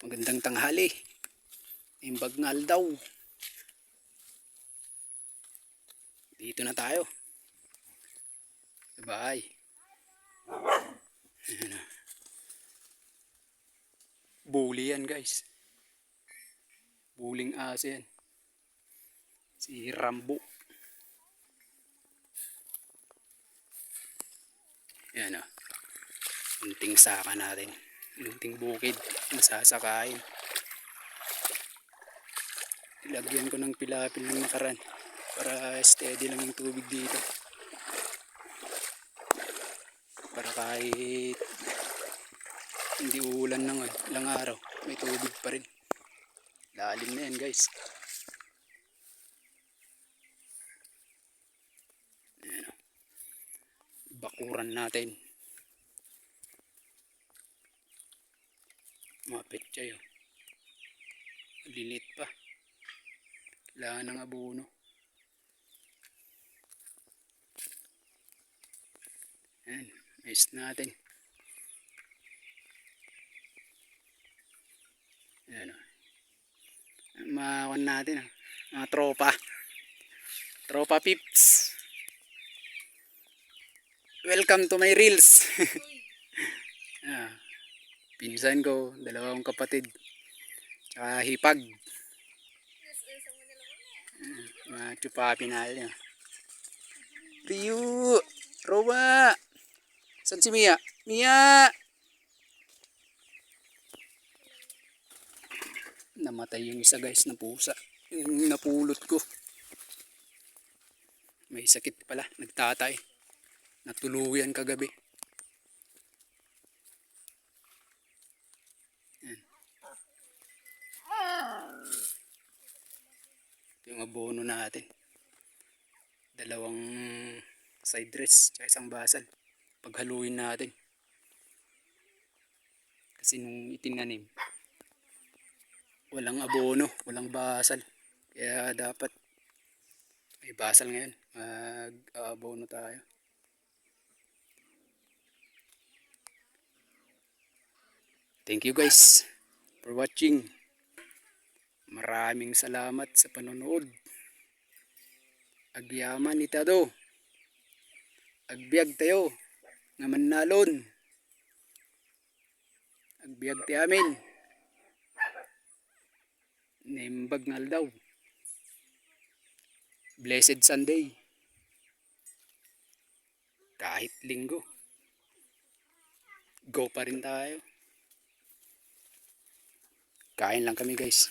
Magandang tanghali. Imbag ngal daw. Dito na tayo. Bye. Bully yan guys. Buling aso yan. Si Rambo. Yan o. Unting saka natin. Unting bukid. Nasasakain. Ilagyan ko ng pilapil ng nakaraan. Para steady lang yung tubig dito. Para kahit hindi uulan ng ilang araw, may tubig pa rin. Lalim na yan guys. Ayan. Bakuran natin. Mga petsa yun. Lilit pa. Kailangan ng abono. Ayan. Mais natin. Ayan o. Makakuan natin o. Mga tropa. Tropa pips. Welcome to my reels. Pinsan ko, dalawang kapatid. Tsaka hipag. Mga chupapi na niya. Ryu! Roma! Saan si Mia? Mia! Namatay yung isa guys na pusa. Yung napulot ko. May sakit pala. Nagtatay. Natuluyan kagabi. Yan. Ito yung abono natin. Dalawang side dress tsaka isang basal. Paghaluin natin. Kasi nung itinanim, walang abono, walang basal. Kaya dapat may basal ngayon. Mag-abono tayo. Thank you guys for watching. Maraming salamat sa panonood. Agyaman itado. Agbiag tayo. Nga manalon. Agbiag tayo amin. Naimbag ngal daw. Blessed Sunday. Kahit linggo. Go pa rin tayo. Kain lang kami guys.